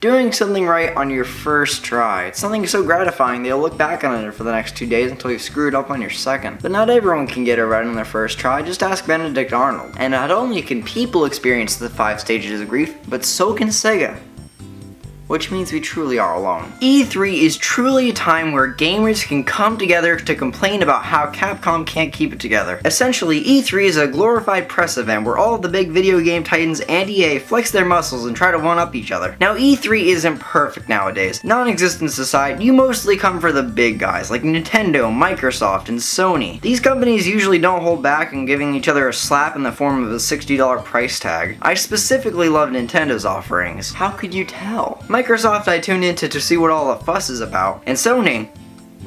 Doing something right on your first try. It's something so gratifying that you'll look back on it for the next 2 days until you've screwed up on your second. But not everyone can get it right on their first try, just ask Benedict Arnold. And not only can people experience the 5 stages of grief, but so can Sega. Which means we truly are alone. E3 is truly a time where gamers can come together to complain about how Capcom can't keep it together. Essentially, E3 is a glorified press event where all of the big video game titans and EA flex their muscles and try to one-up each other. Now, E3 isn't perfect nowadays. Non-existence aside, you mostly come for the big guys like Nintendo, Microsoft, and Sony. These companies usually don't hold back in giving each other a slap in the form of a $60 price tag. I specifically love Nintendo's offerings. How could you tell? Microsoft I tuned into to see what all the fuss is about, and Sony,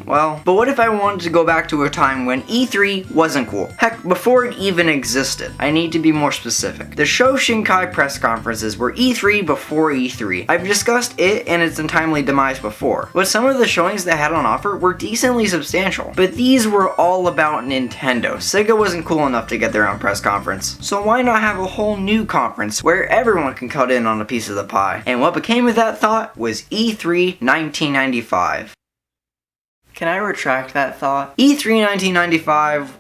well, but what if I wanted to go back to a time when E3 wasn't cool? Heck, before it even existed. I need to be more specific. The Sho Shinkai press conferences were E3 before E3. I've discussed it and its untimely demise before, but some of the showings they had on offer were decently substantial. But these were all about Nintendo. Sega wasn't cool enough to get their own press conference. So why not have a whole new conference where everyone can cut in on a piece of the pie? And what became of that thought was E3 1995. Can I retract that thought? E3 1995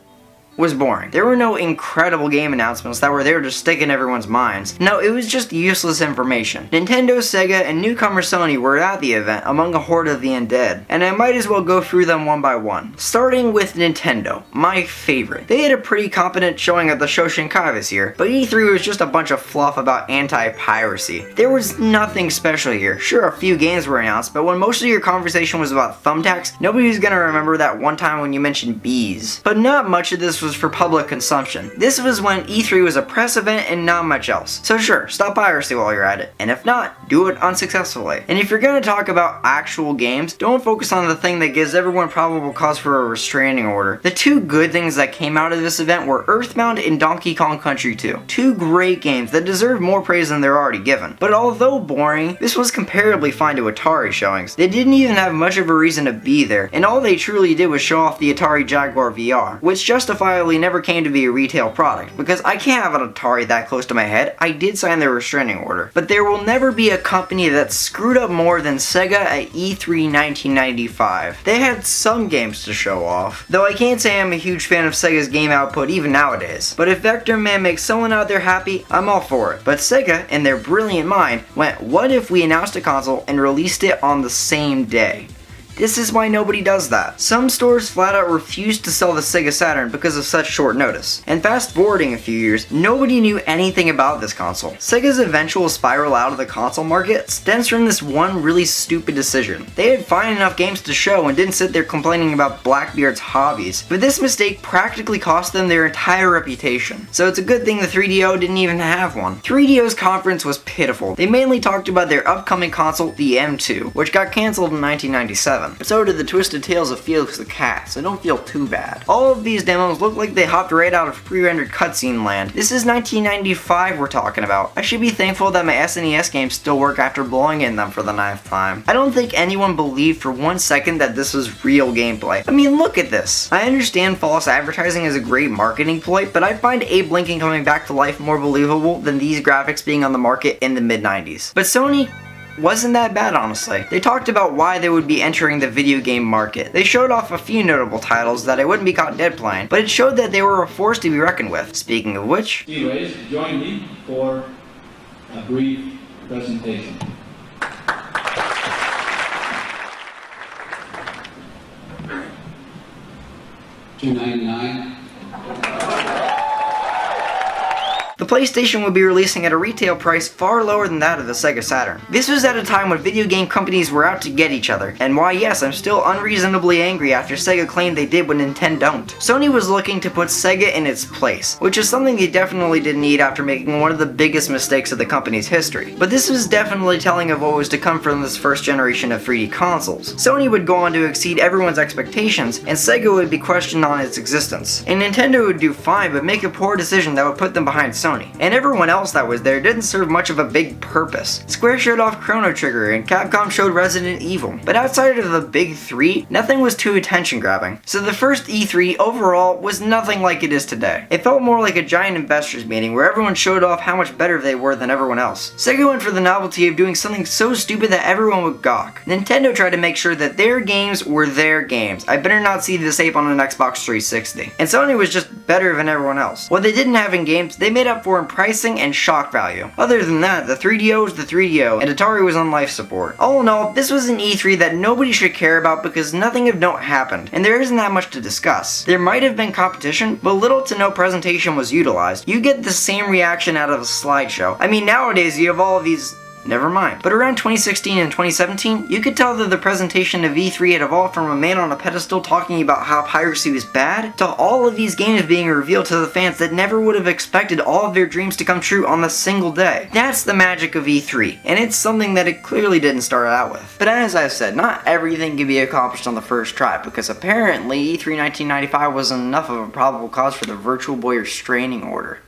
was boring. There were no incredible game announcements that were there to stick in everyone's minds. No, it was just useless information. Nintendo, Sega, and newcomer Sony were at the event among a horde of the undead, and I might as well go through them one by one. Starting with Nintendo, my favorite. They had a pretty competent showing at the Sho Shinkai this year, but E3 was just a bunch of fluff about anti-piracy. There was nothing special here. Sure, a few games were announced, but when most of your conversation was about thumbtacks, nobody's gonna remember that one time when you mentioned bees. But not much of this was for public consumption. This was when E3 was a press event and not much else. So sure, stop piracy while you're at it. And if not, do it unsuccessfully. And if you're gonna talk about actual games, don't focus on the thing that gives everyone probable cause for a restraining order. The two good things that came out of this event were Earthbound and Donkey Kong Country 2. Two great games that deserve more praise than they're already given. But although boring, this was comparably fine to Atari showings. They didn't even have much of a reason to be there, and all they truly did was show off the Atari Jaguar VR, which justifiably never came to be a retail product, because I can't have an Atari that close to my head. I did sign the restraining order. But there will never be a company that screwed up more than Sega at E3 1995. They had some games to show off, though I can't say I'm a huge fan of Sega's game output even nowadays. But if Vector Man makes someone out there happy, I'm all for it. But Sega, in their brilliant mind, went, what if we announced a console and released it on the same day? This is why nobody does that. Some stores flat out refused to sell the Sega Saturn because of such short notice. And fast forwarding a few years, nobody knew anything about this console. Sega's eventual spiral out of the console market stems from this one really stupid decision. They had fine enough games to show and didn't sit there complaining about Blackbeard's hobbies, but this mistake practically cost them their entire reputation. So it's a good thing the 3DO didn't even have one. 3DO's conference was pitiful. They mainly talked about their upcoming console, the M2, which got cancelled in 1997. But so did the Twisted Tales of Felix the Cat, so don't feel too bad. All of these demos look like they hopped right out of pre-rendered cutscene land. This is 1995 we're talking about. I should be thankful that my SNES games still work after blowing in them for the 9th time. I don't think anyone believed for 1 second that this was real gameplay. I mean, look at this. I understand false advertising is a great marketing ploy, but I find Abe Lincoln coming back to life more believable than these graphics being on the market in the mid-90s. But Sony wasn't that bad, honestly. They talked about why they would be entering the video game market. They showed off a few notable titles that I wouldn't be caught dead playing, but it showed that they were a force to be reckoned with. Speaking of which, anyways, join me for a brief presentation. $2.99. the PlayStation would be releasing at a retail price far lower than that of the Sega Saturn. This was at a time when video game companies were out to get each other, and why yes, I'm still unreasonably angry after Sega claimed they did what Nintendo don't. Sony was looking to put Sega in its place, which is something they definitely didn't need after making one of the biggest mistakes of the company's history. But this was definitely telling of what was to come from this first generation of 3D consoles. Sony would go on to exceed everyone's expectations, and Sega would be questioned on its existence. And Nintendo would do fine, but make a poor decision that would put them behind Sony, and everyone else that was there didn't serve much of a big purpose. Square showed off Chrono Trigger, and Capcom showed Resident Evil, but outside of the big three, nothing was too attention-grabbing. So the first E3 overall was nothing like it is today. It felt more like a giant investors meeting where everyone showed off how much better they were than everyone else. Sega went for the novelty of doing something so stupid that everyone would gawk. Nintendo tried to make sure that their games were their games. I better not see this ape on an Xbox 360. And Sony was just better than everyone else. What they didn't have in games, they made up for in pricing and shock value. Other than that, the 3DO was the 3DO, and Atari was on life support. All in all, this was an E3 that nobody should care about because nothing of note happened, and there isn't that much to discuss. There might have been competition, but little to no presentation was utilized. You get the same reaction out of a slideshow. I mean, nowadays you have all of these. Never mind. But around 2016 and 2017, you could tell that the presentation of E3 had evolved from a man on a pedestal talking about how piracy was bad, to all of these games being revealed to the fans that never would have expected all of their dreams to come true on a single day. That's the magic of E3, and it's something that it clearly didn't start out with. But as I've said, not everything can be accomplished on the first try, because apparently E3 1995 wasn't enough of a probable cause for the Virtual Boy restraining order.